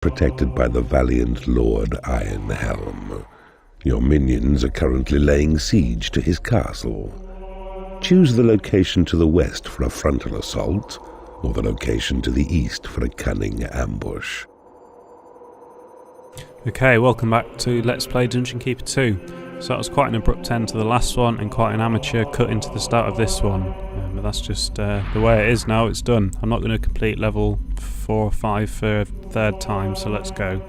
protected by the valiant Lord Ironhelm. Your minions are currently laying siege to his castle. Choose the location to the west for a frontal assault, or the location to the east for a cunning ambush. Okay, welcome back to Let's Play Dungeon Keeper 2. So that was quite an abrupt end to the last one and quite an amateur cut into the start of this one. But that's just the way it is now, it's done. I'm not going to complete level 4 or 5 for a third time, so let's go.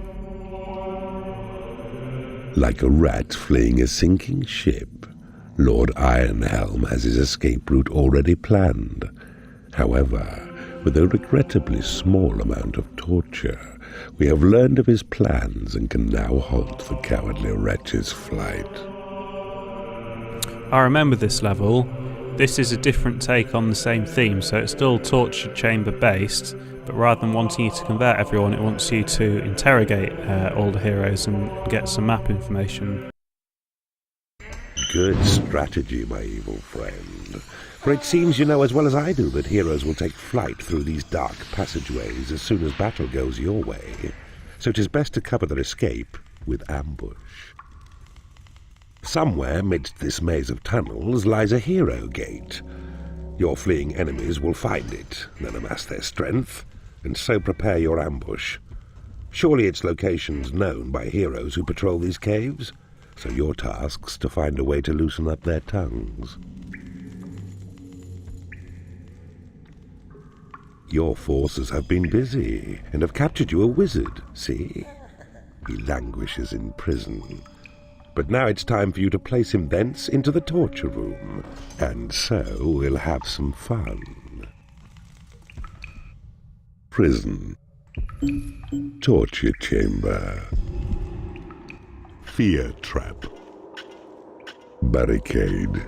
Like a rat fleeing a sinking ship, Lord Ironhelm has his escape route already planned. However, with a regrettably small amount of torture, we have learned of his plans and can now halt the cowardly wretch's flight. I remember this level. This is a different take on the same theme, so it's still torture chamber based, but rather than wanting you to convert everyone, it wants you to interrogate all the heroes and get some map information. Good strategy, my evil friend. For it seems you know as well as I do that heroes will take flight through these dark passageways as soon as battle goes your way, so it is best to cover their escape with ambush. Somewhere midst this maze of tunnels lies a hero gate. Your fleeing enemies will find it, then amass their strength, and so prepare your ambush. Surely its location's known by heroes who patrol these caves, so your task's to find a way to loosen up their tongues. Your forces have been busy, and have captured you a wizard, see? He languishes in prison. But now it's time for you to place him thence into the torture room, and so we'll have some fun. Prison. Torture chamber. Fear trap. Barricade.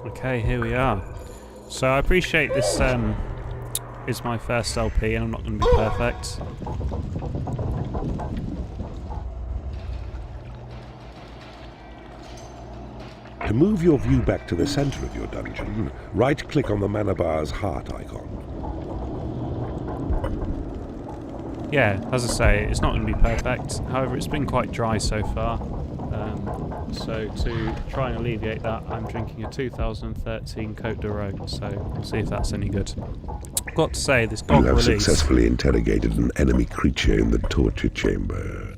Okay, here we are. So I appreciate this is my first LP and I'm not going to be perfect. To move your view back to the center of your dungeon, right-click on the mana bar's heart icon. Yeah, as I say, it's not going to be perfect. However, it's been quite dry so far. So to try and alleviate that, I'm drinking a 2013 Côte de Rhône, so we'll see if that's any good. I've got to say, this GOG You have release... successfully interrogated an enemy creature in the torture chamber.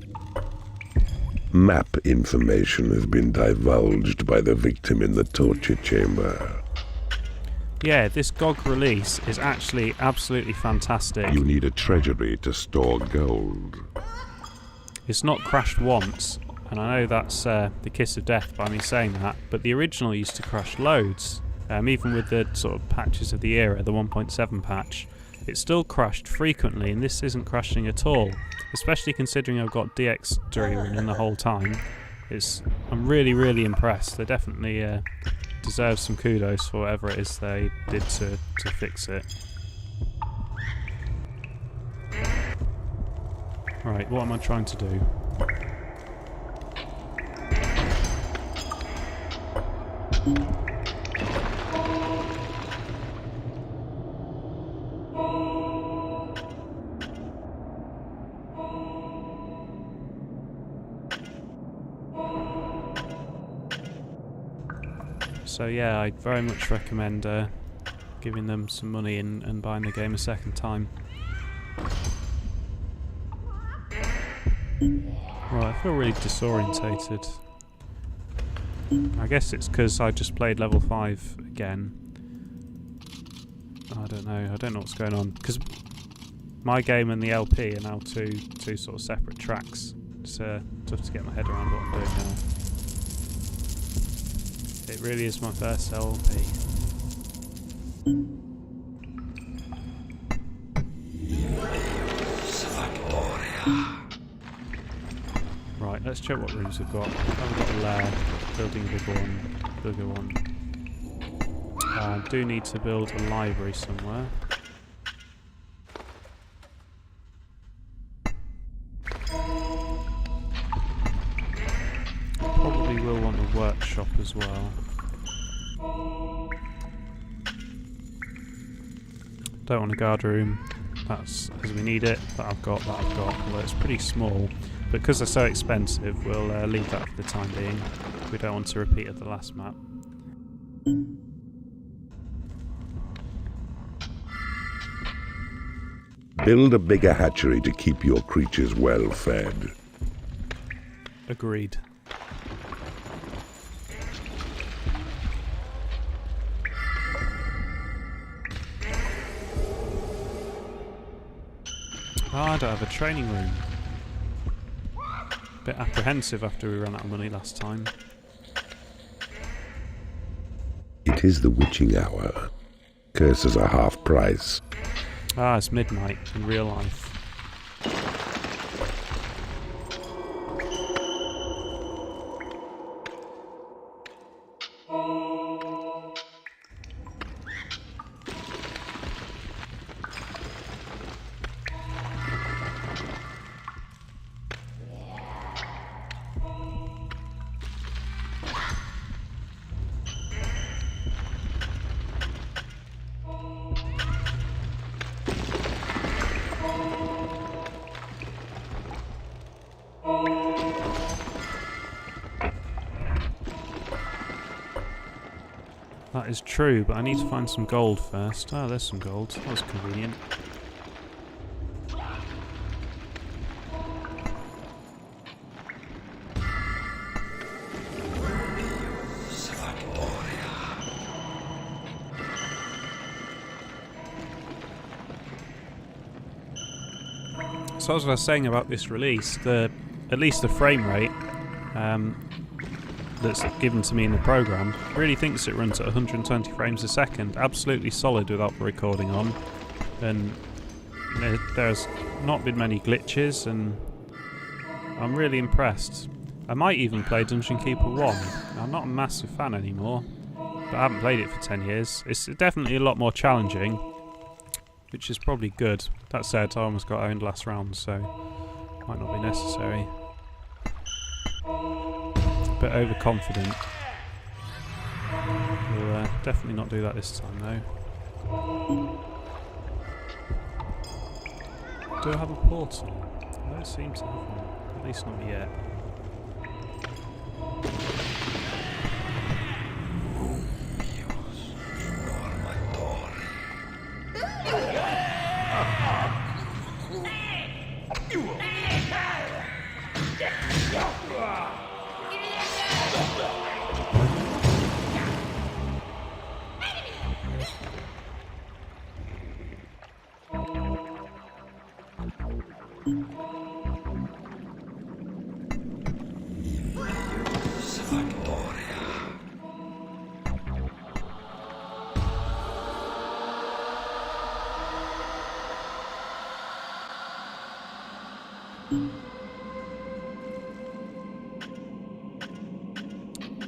Map information has been divulged by the victim in the torture chamber. Yeah, this GOG release is actually absolutely fantastic. You need a treasury to store gold. It's not crashed once, and I know that's the kiss of death by me saying that, but the original used to crash loads. Even with the sort of patches of the era, the 1.7 patch, it still crashed frequently, and this isn't crashing at all. Especially considering I've got DX2 running the whole time. I'm really, really impressed. They definitely deserve some kudos for whatever it is they did to fix it. Right, what am I trying to do? So yeah, I very much recommend giving them some money and buying the game a second time. Right, I feel really disorientated. I guess it's because I just played level 5 again. I don't know what's going on. Because my game and the LP are now two sort of separate tracks. It's tough to get my head around what I'm doing now. It really is my first LP. Right, let's check what rooms we've got. I've got a lair, building a bigger one. I do need to build a library somewhere. Probably will want a workshop as well. Don't want a guard room. That's as we need it. That I've got. Although it's pretty small. But because they're so expensive, we'll leave that for the time being. We don't want to repeat at the last map. Build a bigger hatchery to keep your creatures well fed. Agreed. Oh, I don't have a training room. Bit apprehensive after we ran out of money last time. It is the witching hour. Curses are half price. Ah, it's midnight in real life. That is true, but I need to find some gold first. Oh, there's some gold. That was convenient. So as I was saying about this release, at least the frame rate that's given to me in the program really thinks it runs at 120 frames a second, absolutely solid without the recording on, and there's not been many glitches, and I'm really impressed. I might even play Dungeon Keeper 1. I'm not a massive fan anymore, but I haven't played it for 10 years. It's definitely a lot more challenging, which is probably good. That said, I almost got owned last round, so might not be necessary. Bit overconfident. We'll definitely not do that this time though. Do I have a portal? I don't seem to have one. At least not yet.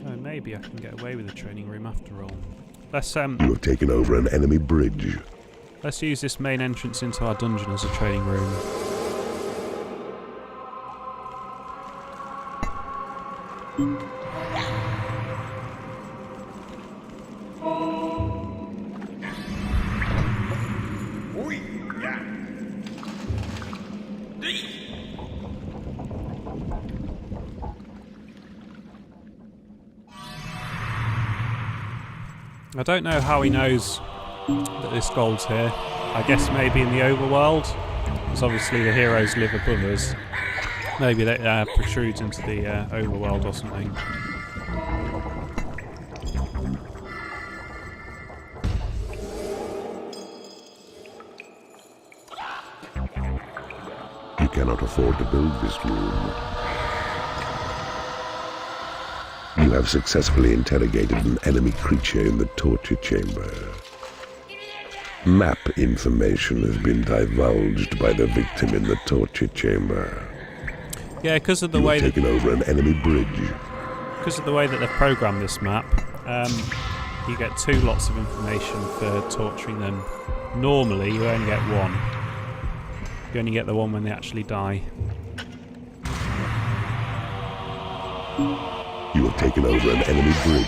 Oh, maybe I can get away with the training room after all. Let's You have taken over an enemy bridge. Let's use this main entrance into our dungeon as a training room. I don't know how he knows that this gold's here. I guess maybe in the overworld, because obviously the heroes live above us. Maybe that protrudes into the overworld or something. You cannot afford to build this room. You have successfully interrogated an enemy creature in the torture chamber. Map information has been divulged by the victim in the torture chamber. Yeah, because of the You way have taken over an enemy bridge. because of the way that they've programmed this map, you get 2 lots of information for torturing them. Normally, you only get 1. You only get the one when they actually die. You have taken over an enemy bridge.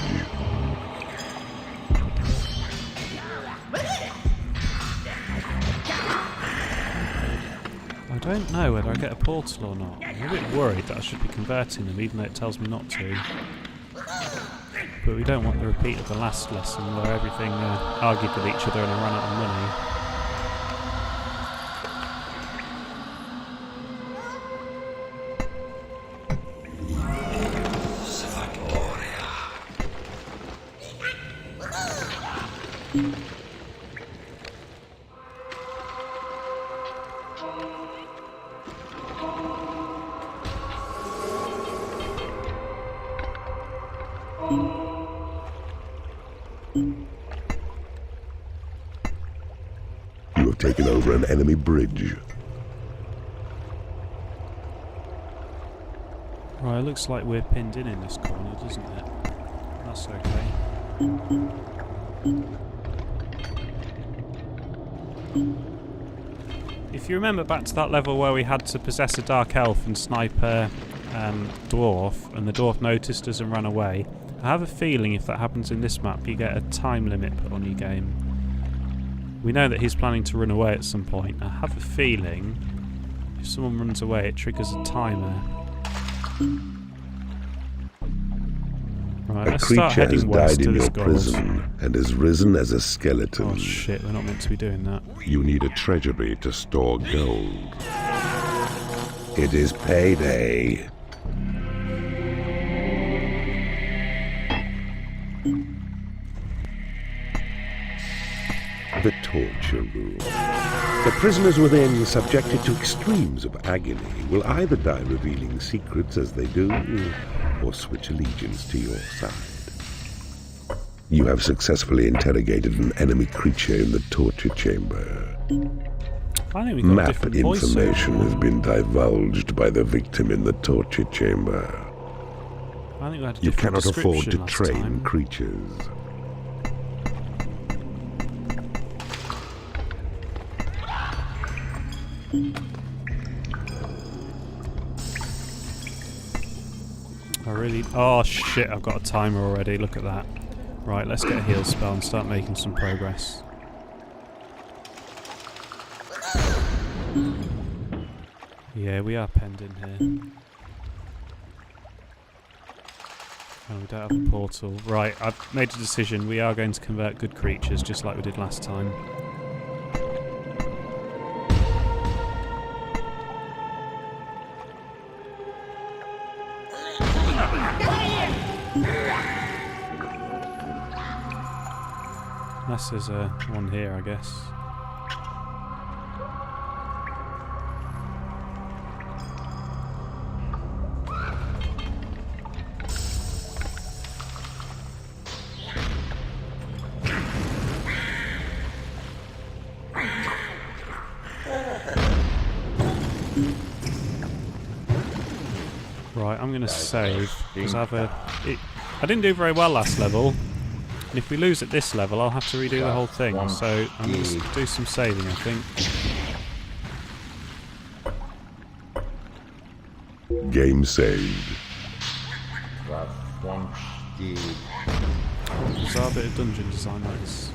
I don't know whether I get a portal or not. I'm a bit worried that I should be converting them, even though it tells me not to. But we don't want the repeat of the last lesson where everything argued with each other and I ran out of money. You have taken over an enemy bridge. Right, it looks like we're pinned in this corner, doesn't it? That's okay. If you remember back to that level where we had to possess a dark elf and snipe a dwarf, and the dwarf noticed us and ran away, I have a feeling if that happens in this map you get a time limit put on your game. We know that he's planning to run away at some point. I have a feeling if someone runs away it triggers a timer. Right, let's start creature has heading west died to in this your gold. prison and has risen as a skeleton. Oh shit, we're not meant to be doing that. You need a treasury to store gold. It is payday. The torture room. The prisoners within, subjected to extremes of agony, will either die revealing secrets as they do, or switch allegiance to your side. You have successfully interrogated an enemy creature in the torture chamber. I think we got a Map different voice. information has been divulged by the victim in the torture chamber. I think we had a You different cannot afford to description last train time. creatures. Oh shit, I've got a timer already, look at that. Right, let's get a heal spell and start making some progress. Yeah, we are penned in here. Oh, we don't have a portal. Right, I've made a decision. We are going to convert good creatures just like we did last time. Unless there's one here, I guess. Right, I'm going to save because I didn't do very well last level. And if we lose at this level, I'll have to redo the whole thing. So I'm going to do some saving, I think. Game saved. Bizarre bit of dungeon design, that is.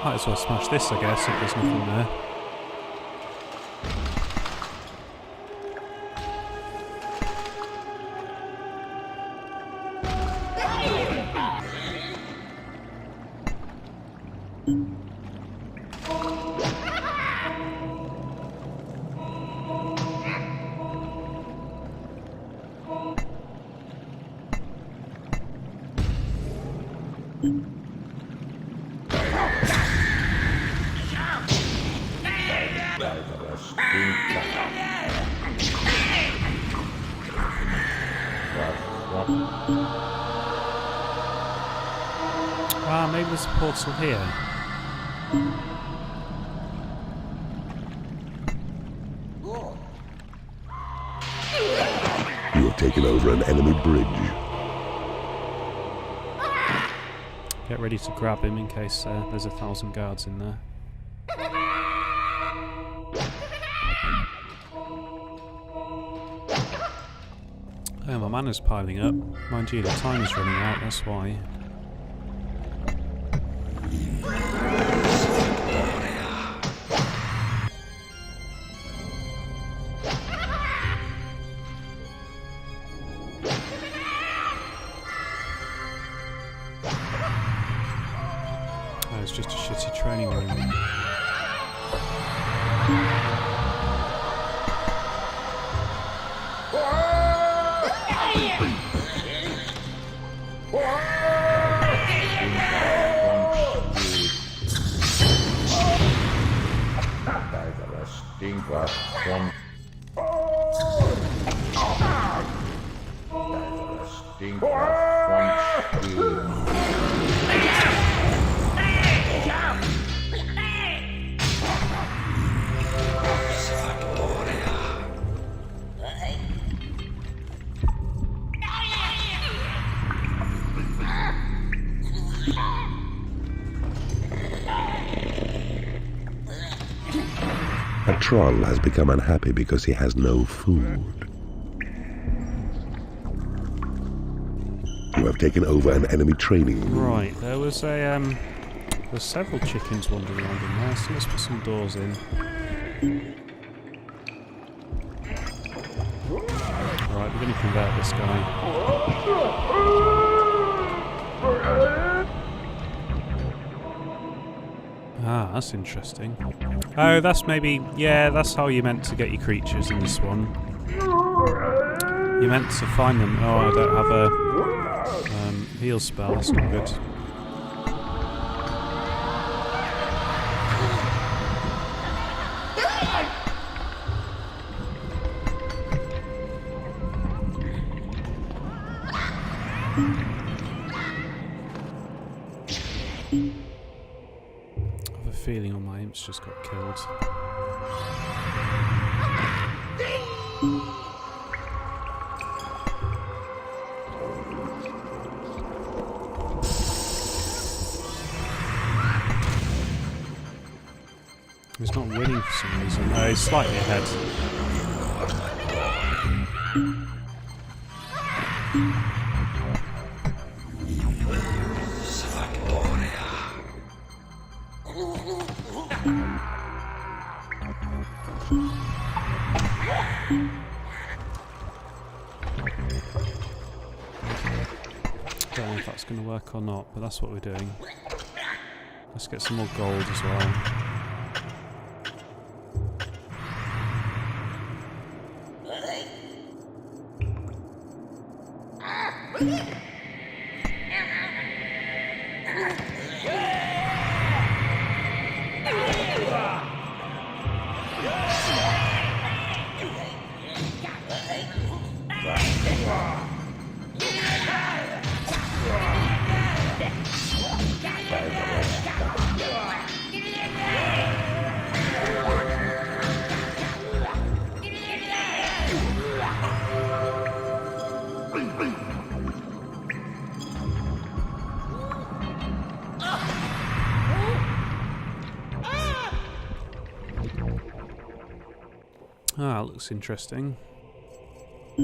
Might as well smash this, I guess, if there's nothing there. there's a portal here. You have taken over an enemy bridge. Get ready to grab him in case there's 1,000 guards in there. Oh, my mana's piling up. Mind you, the time is running out, that's why. Oh, it's just a shitty training room. A troll has become unhappy because he has no food. You have taken over an enemy training room. Right, there was several chickens wandering around in there, so let's put some doors in. Right, we're going to convert this guy. Ah, that's interesting. Oh, that's maybe... Yeah, that's how you meant to get your creatures in this one. You meant to find them... Oh, I don't have a heal spell, that's not good. I have a feeling all my imps just got killed. He's not winning for some reason. No, he's slightly ahead. Don't know if that's going to work or not, but that's what we're doing. Let's get some more gold as well. Ah, looks interesting. A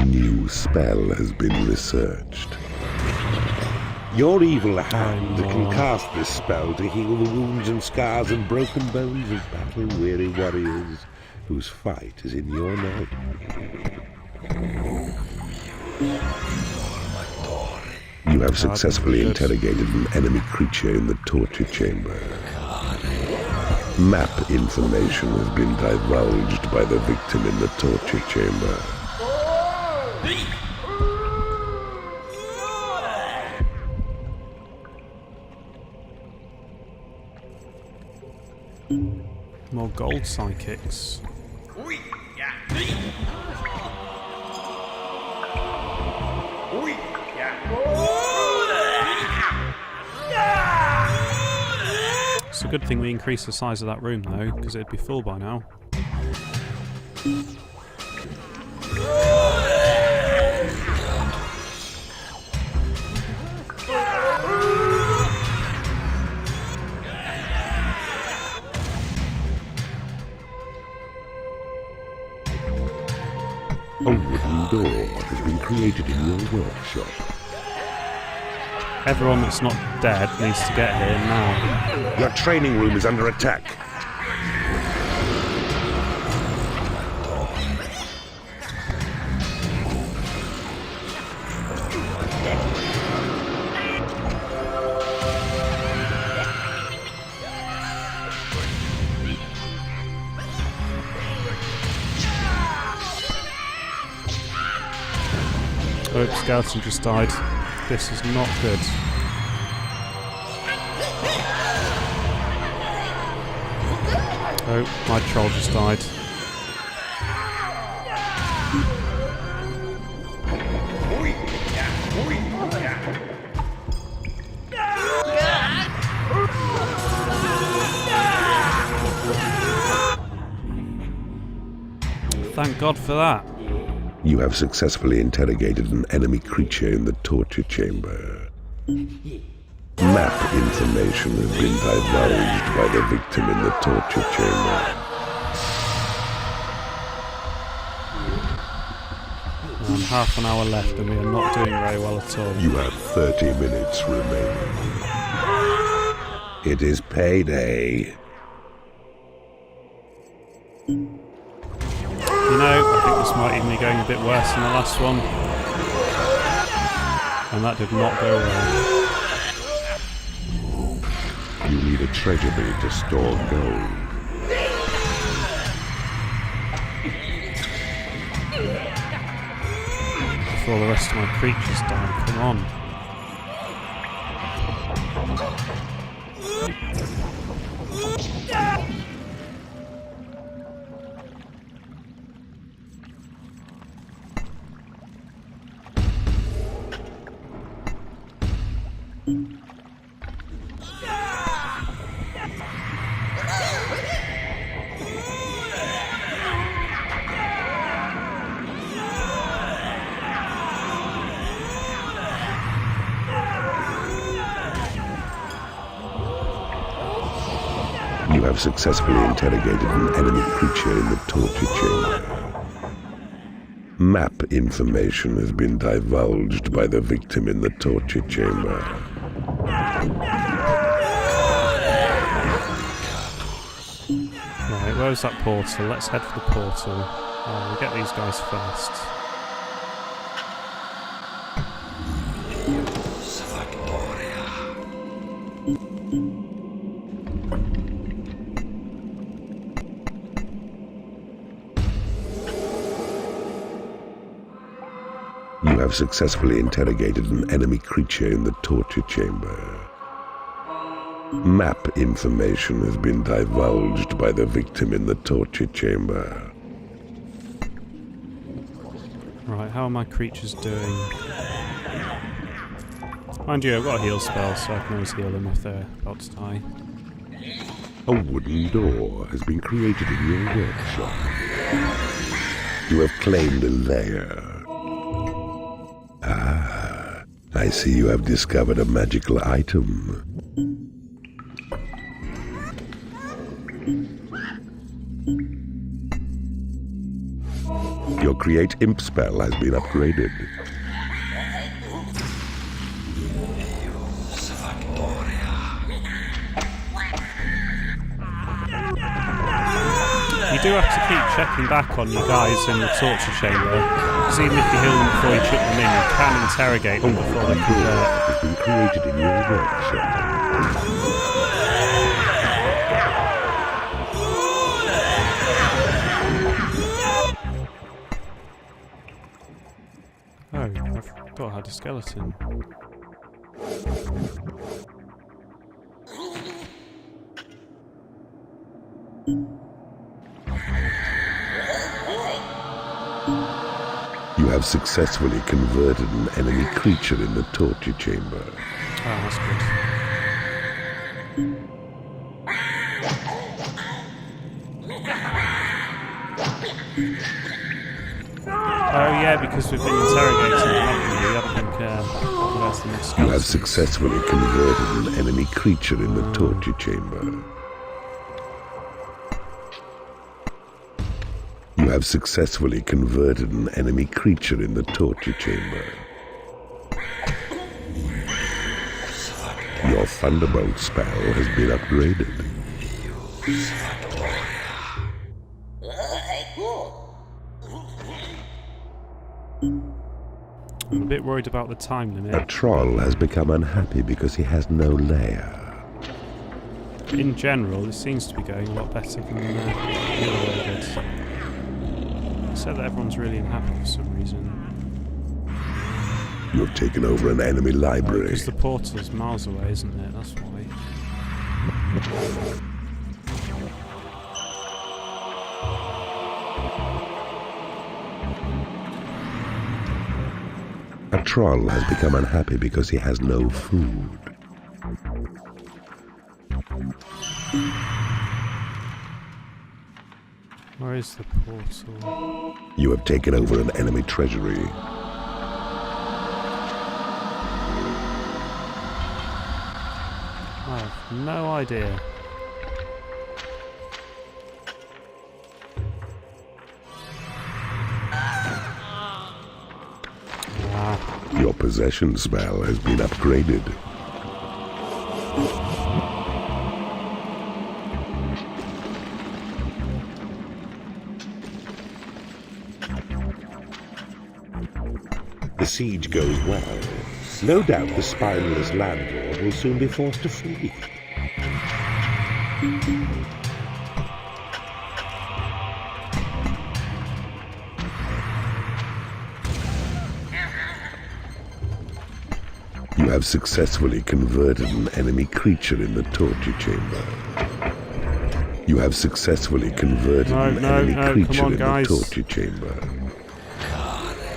new spell has been researched. Your evil hand can cast this spell to heal the wounds and scars and broken bones of battle-weary warriors whose fight is in your name. You have successfully interrogated an enemy creature in the torture chamber. Map information has been divulged by the victim in the torture chamber. More gold psychics. Good thing we increased the size of that room though, because it'd be full by now. A wooden door has been created in your workshop. Everyone that's not dead needs to get here now. Your training room is under attack. Oh, skeleton just died. This is not good. Oh, my troll just died. Thank God for that. You have successfully interrogated an enemy creature in the torture chamber. Map information has been divulged by the victim in the torture chamber. Half an hour left and we are not doing very well at all. You have 30 minutes remaining. It is payday. You know, I think this might even be going a bit worse than the last one. And that did not go well. You need a treasury to store gold. Before the rest of my creatures die, come on. You have successfully interrogated an enemy creature in the torture chamber. Map information has been divulged by the victim in the torture chamber. Right, where's that portal? Let's head for the portal. We'll get these guys first. You have successfully interrogated an enemy creature in the torture chamber. Map information has been divulged by the victim in the torture chamber. Right, how are my creatures doing? Mind you, I've got a heal spell, so I can always heal them if they're about to die. A wooden door has been created in your workshop. You have claimed a lair. Ah, I see you have discovered a magical item. Your Create Imp spell has been upgraded. You do have to keep checking back on you guys in the torture chamber, because even if you heal them before you chuck them in, you can interrogate them before they convert. Has been created in your workshop. Oh, I thought I had a skeleton. You have successfully converted an enemy creature in the torture chamber. Oh, that's good. Oh yeah, because we've been interrogating them, haven't we? We haven't been conversing with You have skeletons. successfully converted an enemy creature in the torture chamber. You have successfully converted an enemy creature in the torture chamber. Your Thunderbolt spell has been upgraded. I'm a bit worried about the time A limit. troll has become unhappy because he has no lair. In general, this seems to be going a lot better than the other way it did. Except that everyone's really unhappy for some reason. You have taken over an enemy library. Because the portal's miles away, isn't it? That's why. A troll has become unhappy because he has no food. Where is the portal? You have taken over an enemy treasury. I have no idea. Your possession spell has been upgraded. The siege goes well. No doubt the spineless landlord will soon be forced to flee. You have successfully converted an enemy creature in the torture chamber. You have successfully converted an enemy creature in the torture chamber.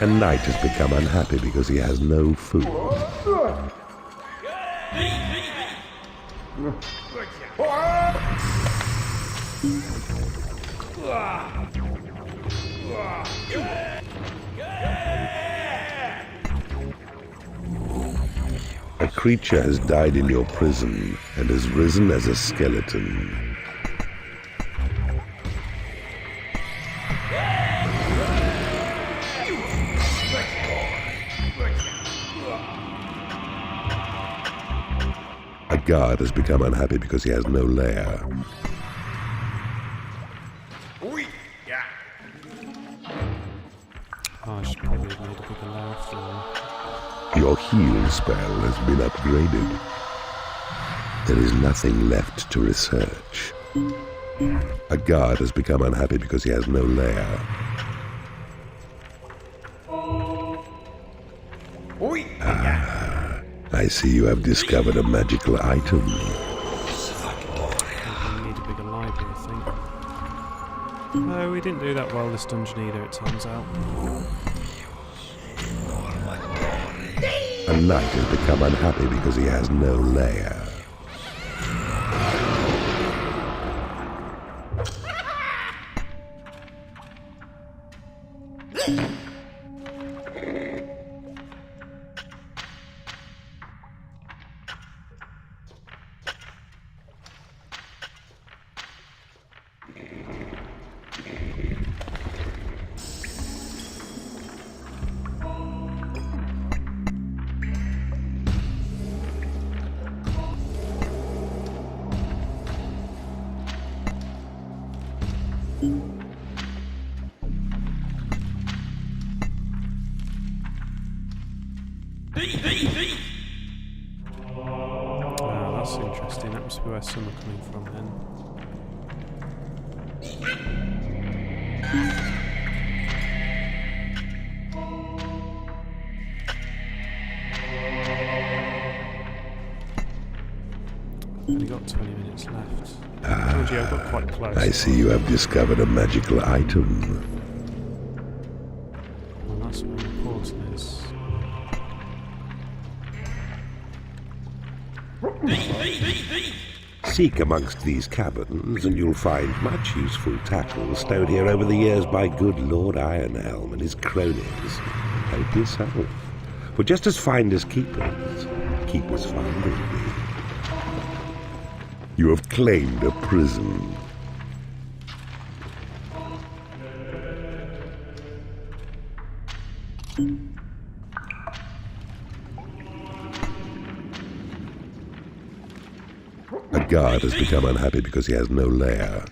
A knight has become unhappy because he has no food. A creature has died in your prison and has risen as a skeleton. A guard has become unhappy because he has no lair. Oh, I should probably have made a bigger layer after all. Your heal spell has been upgraded. There is nothing left to research. A guard has become unhappy because he has no lair. I see you have discovered a magical item. We need a bigger library, I think. No, we didn't do that well this dungeon either, it turns out. A knight has become unhappy because he has no lair. That's interesting. That must be where some are coming from then. I've only got 20 minutes left. I told you I got quite close. I see you have discovered a magical item. Well, that's where the portal is. Seek amongst these caverns, and you'll find much useful tackle stowed here over the years by good Lord Ironhelm and his cronies. Help yourself. For just as finders keepers, keepers find will be. You have claimed a prison. A guard has become unhappy because he has no lair.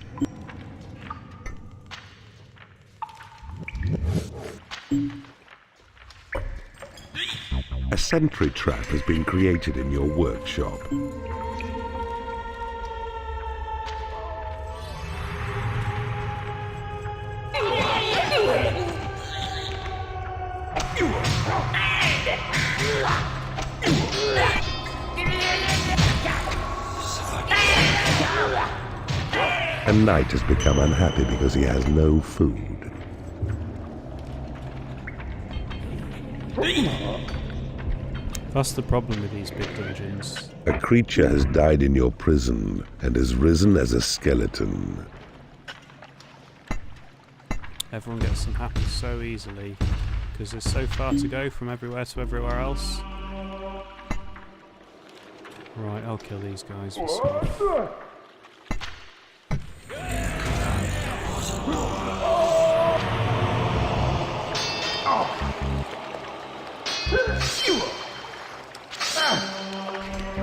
A sentry trap has been created in your workshop. A knight has become unhappy because he has no food. That's the problem with these big dungeons. A creature has died in your prison and has risen as a skeleton. Everyone gets unhappy so easily because there's so far to go from everywhere to everywhere else. Right, I'll kill these guys myself.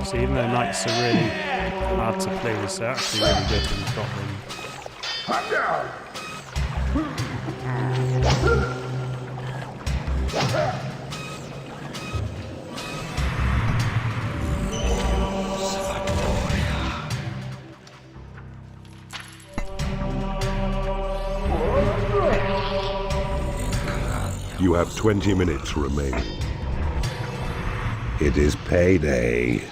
So even though knights are really hard to please, they're actually really good when you've got them. You have 20 minutes remaining. It is payday.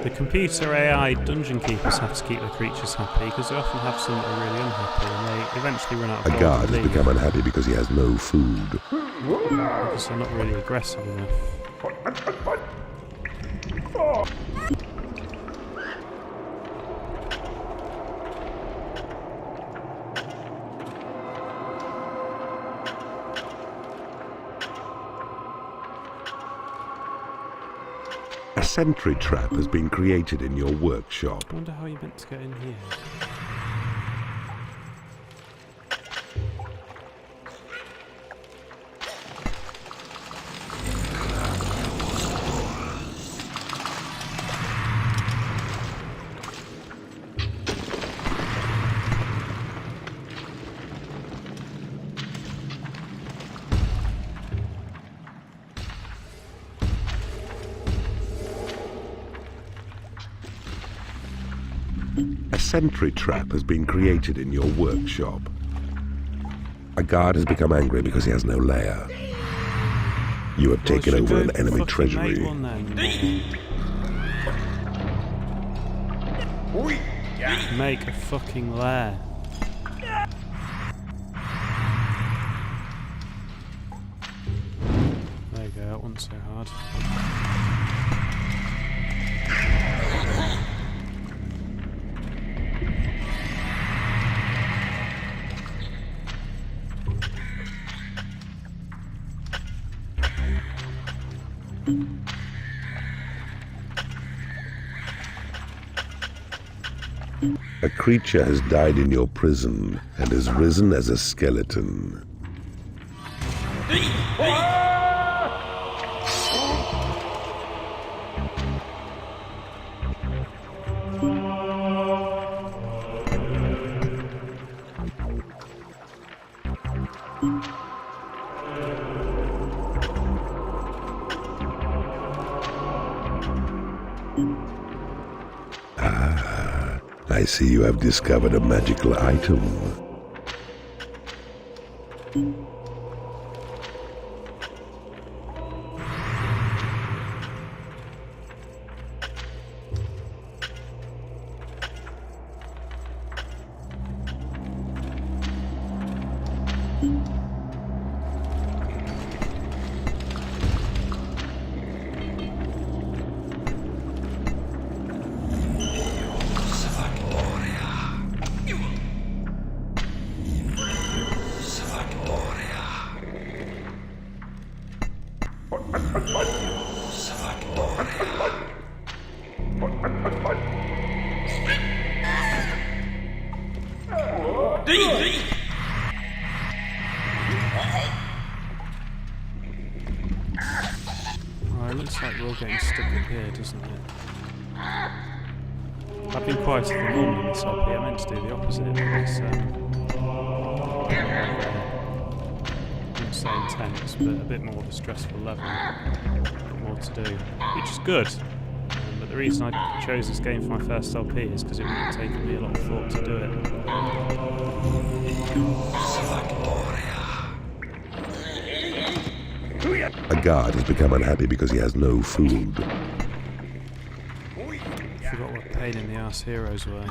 The computer AI dungeon keepers have to keep their creatures happy because they often have some that are really unhappy and they eventually run out of A guard has become unhappy because he has no food. because they're not really aggressive enough. A sentry trap has been created in your workshop. I wonder how you're meant to get in here. A sentry trap has been created in your workshop. A guard has become angry because he has no lair. You have taken over an enemy treasury. Make a fucking lair. There you go, that wasn't so hard. A creature has died in your prison and has risen as a skeleton. I see you have discovered a magical item. Looks like we're all getting stuck in here, doesn't it? I've been quieter than normal in this LP. I meant to do the opposite. It's I wouldn't say intense, but a bit more of a stressful level. A bit more to do, which is good. But the reason I chose this game for my first LP is because it would have taken me a lot of thought to do it. A guard has become unhappy because he has no food. I forgot what pain in the ass heroes were.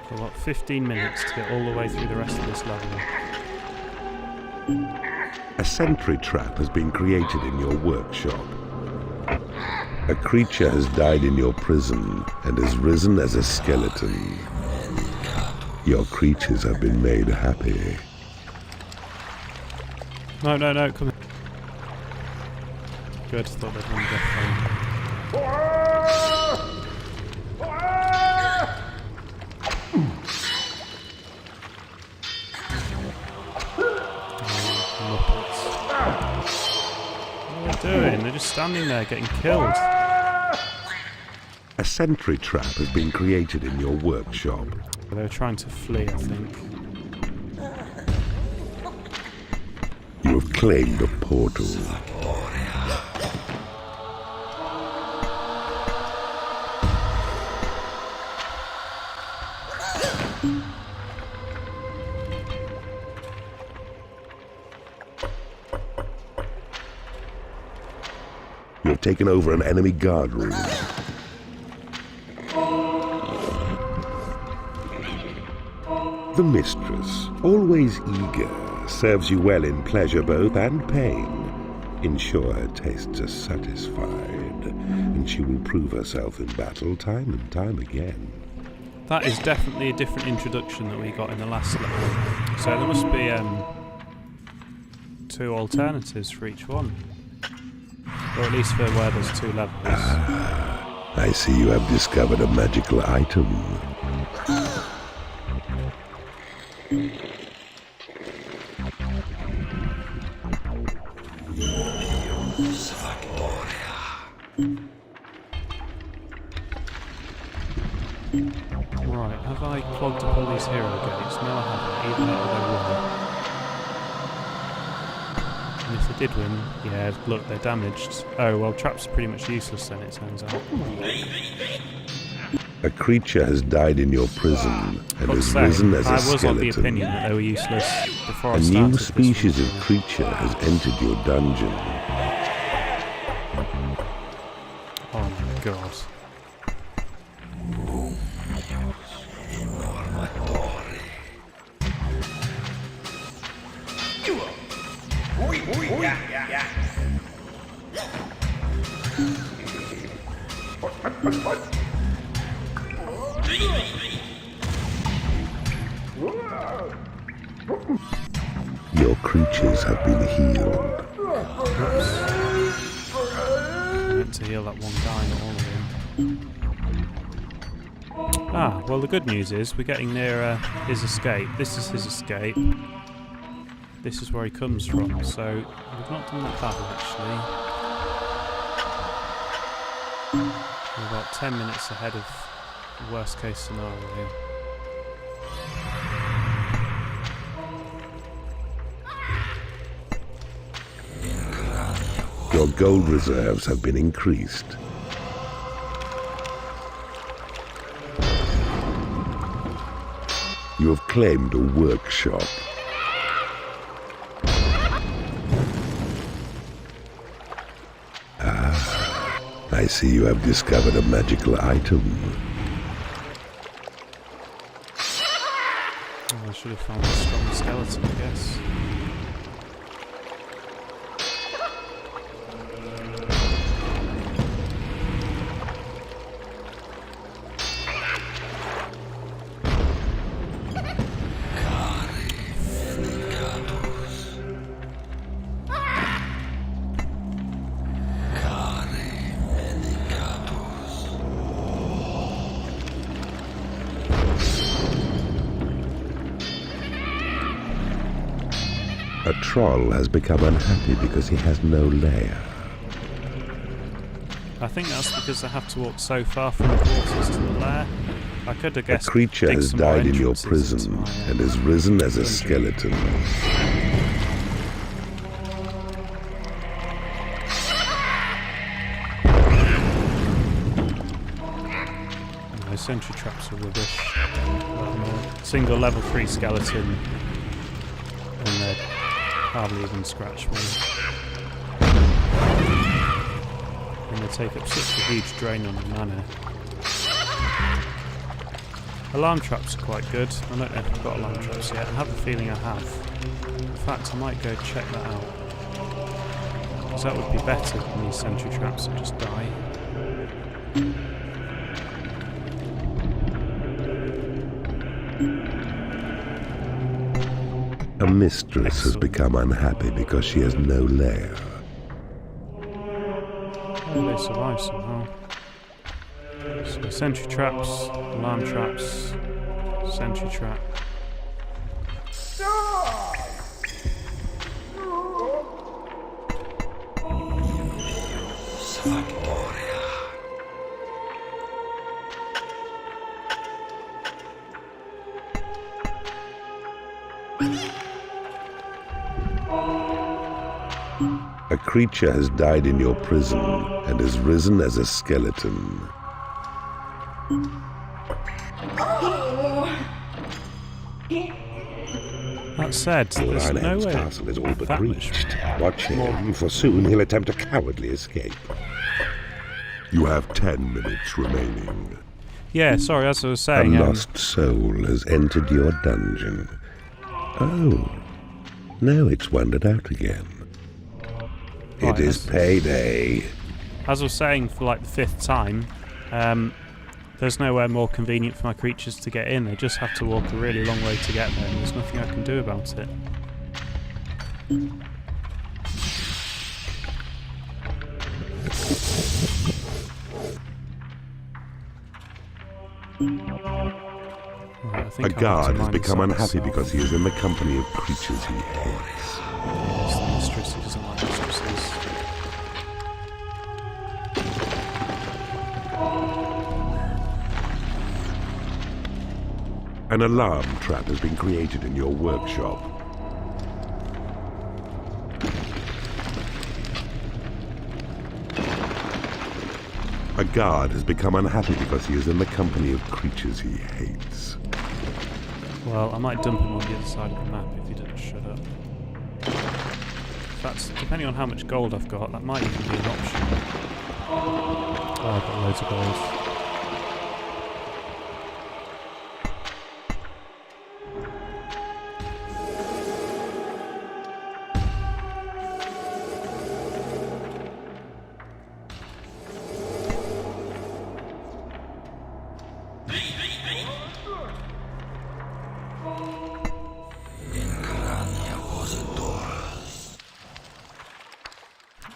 For about 15 minutes to get all the way through the rest of this level. A sentry trap has been created in your workshop. A creature has died in your prison and has risen as a skeleton. Your creatures have been made happy. No, come in. Good, thought they'd run death home. What are they doing? They're just standing there getting killed. A sentry trap has been created in your workshop. They were trying to flee, I think. You have claimed a portal. You have taken over an enemy guard room. The mistress, always eager, serves you well in pleasure both and pain. Ensure her tastes are satisfied, and she will prove herself in battle time and time again. That is definitely a different introduction that we got in the last level. So there must be 2 alternatives for each one. Or at least for where there's 2 levels. I see you have discovered a magical item. Right, have I clogged up all these hero gates? No, I haven't, even though they won. And if they did win, yeah, look, they're damaged. Oh, well, traps are pretty much useless then, it turns out. A creature has died in your prison and has risen as a skeleton. I was of the opinion that they were useless before I started. A new species of creature has entered your dungeon. Oh my god. Your creatures have been healed. Oops. I meant to heal that one guy, not all of them. Ah, well the good news is we're getting near his escape. This is his escape. This is where he comes from, so we've not done that badly actually. We're about 10 minutes ahead of the worst case scenario. Your gold reserves have been increased. You have claimed a workshop. I see you have discovered a magical item. Oh, I should have found a strong skeleton, I guess. A troll has become unhappy because he has no lair. I think that's because I have to walk so far from the quarters to the lair. I could have A guessed. creature has died in your prison and has risen as a dungeon. skeleton. No, sentry traps are rubbish. I'm a single level 3 skeleton, and they hardly even scratch me. And they take up such a huge drain on the mana. Alarm traps are quite good. I don't know if I've got alarm traps yet. I have the feeling I have. In fact, I might go check that out. Because that would be better than these sentry traps that just die. A mistress has become unhappy because she has no lair. Oh, they survive somehow. So sentry traps, alarm traps, sentry trap. A creature has died in your prison and has risen as a skeleton. That said, there's no Lionhead's way castle is all but that much reached. Watch him, for soon he'll attempt a cowardly escape. You have 10 minutes remaining. Yeah, sorry, as I was A saying, lost soul has entered your dungeon. Oh, no, it's wandered out again. Right, It is payday. as I was saying for like the 5th time, there's nowhere more convenient for my creatures to get in. They just have to walk a really long way to get there, and there's nothing I can do about it. Right, I think A guard has become unhappy because he is in the company of creatures he hates. It's the mistress who doesn't like mistresses. An alarm trap has been created in your workshop. A guard has become unhappy because he is in the company of creatures he hates. Well, I might dump him on the other side of the map if he doesn't shut up. That's depending on how much gold I've got, that might even be an option. Oh, I've got loads of gold.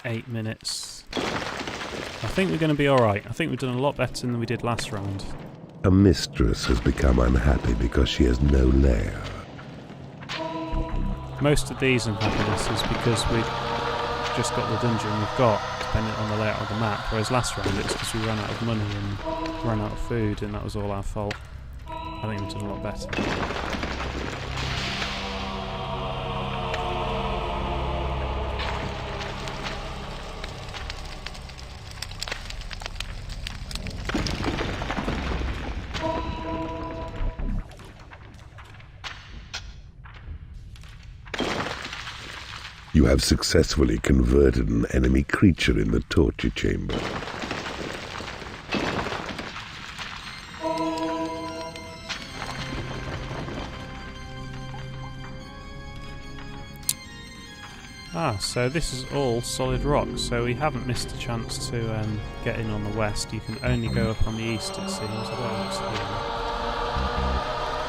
Eight minutes. I think we're going to be alright. I think we've done a lot better than we did last round. A mistress has become unhappy because she has no lair. Most of these unhappiness is because we've just got the dungeon we've got, depending on the layout of the map, whereas last round it's because we ran out of money and ran out of food, and that was all our fault. I think we've done a lot better. You have successfully converted an enemy creature in the torture chamber. Ah, so this is all solid rock, so we haven't missed a chance to get in on the west. You can only go up on the east, it seems. I don't know what's here.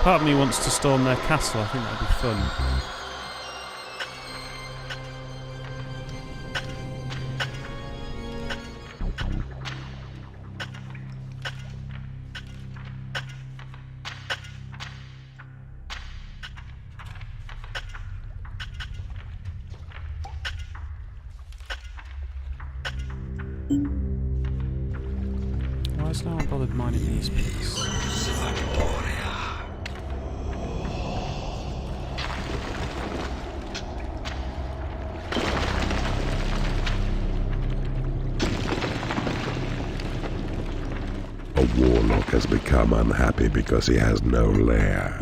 Part of me wants to storm their castle. I think that'd be fun. Why is no one bothered mining these pits? A warlock has become unhappy because he has no lair.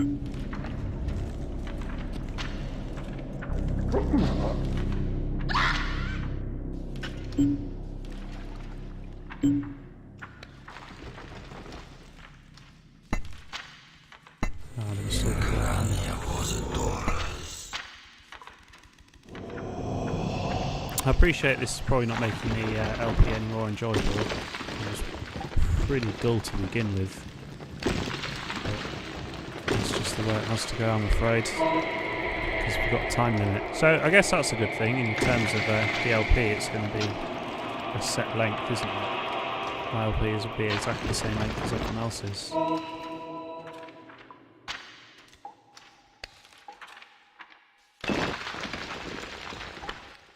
I appreciate this is probably not making the LP any more enjoyable. It was pretty dull to begin with. But it's just the way it has to go, I'm afraid. Because we've got a time limit. So I guess that's a good thing in terms of the LP. It's going to be a set length, isn't it? My LP will be exactly the same length as everyone else's.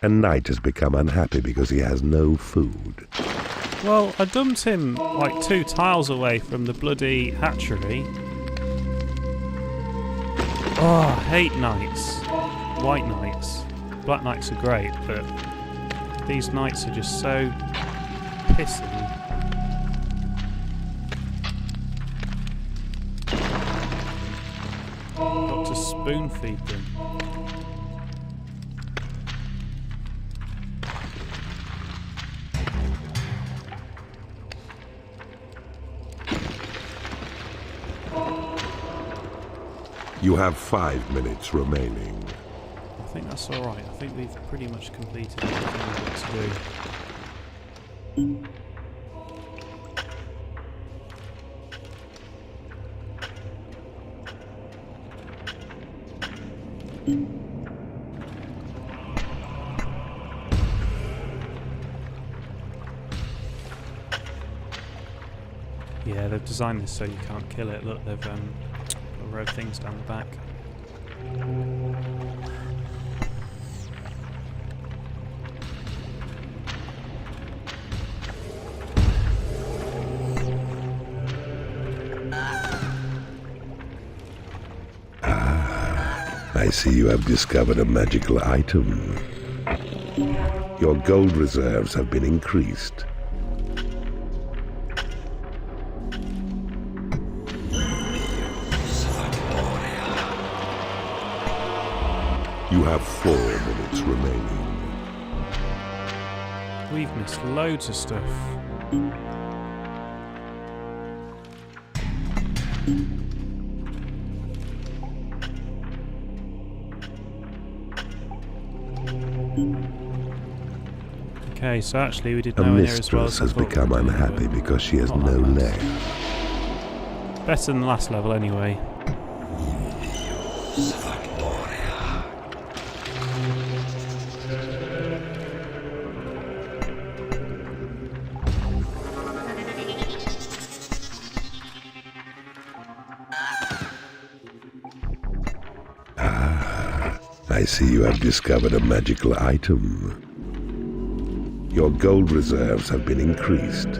A knight has become unhappy because he has no food. Well, I dumped him like 2 tiles away from the bloody hatchery. Oh, I hate knights. White knights. Black knights are great, but these knights are just so pissy. Got to spoon feed them. You have 5 minutes remaining. I think that's alright. I think we've pretty much completed everything we've got to do. Yeah, they've designed this so you can't kill it. Look, they've got a row of things down the back. I see you have discovered a magical item. Your gold reserves have been increased. You have 4 minutes remaining. We've missed loads of stuff. Okay, so actually we did A nowhere near as well mistress as I has thought become we were doing, unhappy but because she has not no that bad. lair. Better than the last level anyway. I see you have discovered a magical item. Your gold reserves have been increased.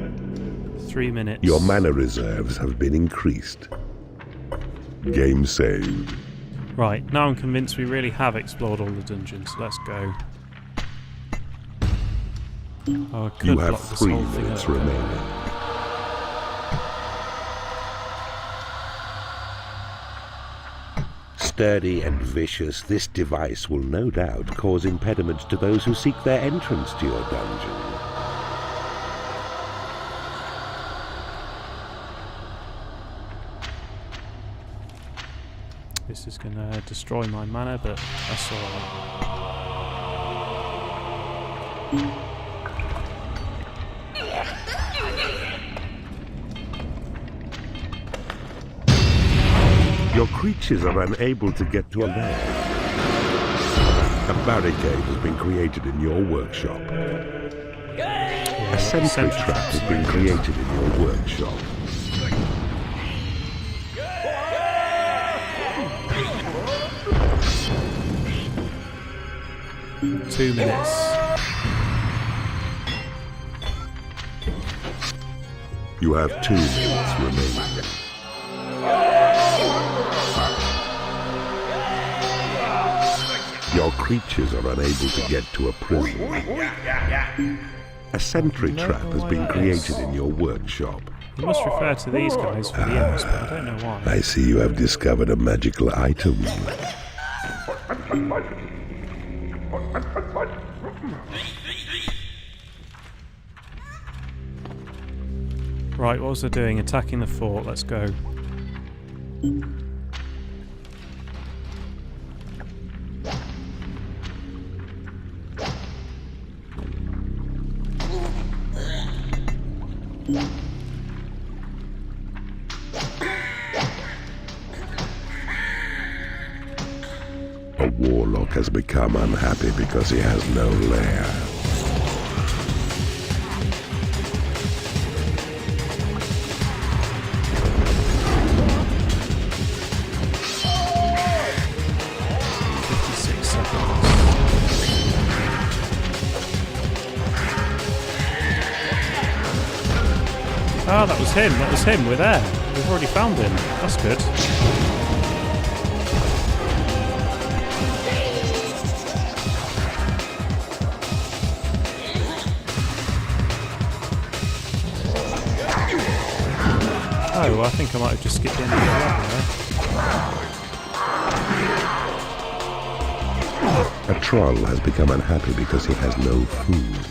3 minutes. Your mana reserves have been increased. Game saved. Right, now I'm convinced we really have explored all the dungeons. Let's go. Oh, I could You have block this 3 whole thing minutes up. remaining. Sturdy and vicious, this device will no doubt cause impediments to those who seek their entrance to your dungeon. This is going to destroy my mana, but that's alright. Your creatures are unable to get to a lair. A barricade has been created in your workshop. A sentry trap has been created in your workshop. Two minutes. You have 2 minutes remaining. Your creatures are unable to get to a prison. A sentry trap has been created in your workshop. You must refer to these guys for the imps, but I don't know why. I see you have discovered a magical item. Right, what was I doing? Attacking the fort. Let's go. A warlock has become unhappy because he has no lair. Ah, that was him. That was him. We're there. We've already found him. That's good. Oh, I think I might have just skipped the end of the level there. A troll has become unhappy because he has no food.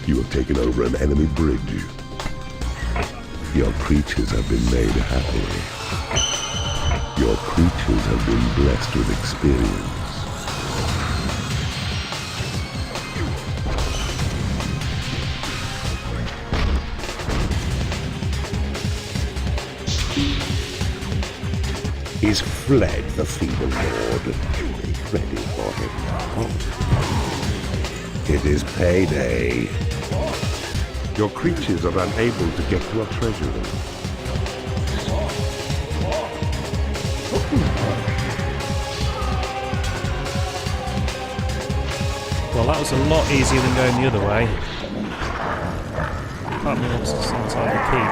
You have taken over an enemy bridge. Your creatures have been made happy. Your creatures have been blessed with experience. Is fled the feeble lord. Be ready for him now. It is payday. Your creatures are unable to get to a treasury. Well, that was a lot easier than going the other way. Part of me wants to stand inside the keep.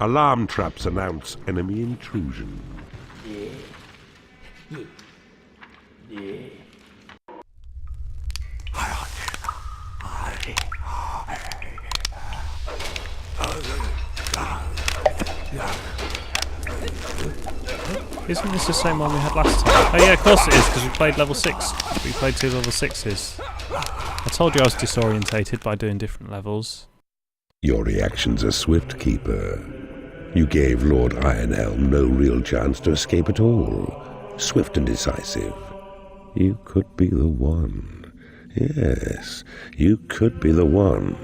Alarm traps announce enemy intrusion. Isn't this the same one we had last time? Oh yeah, of course it is, because we played level 6. We played 2 level 6s. I told you I was disorientated by doing different levels. Your reactions are swift, Keeper. You gave Lord Ironhelm no real chance to escape at all. Swift and decisive. You could be the one. Yes, you could be the one.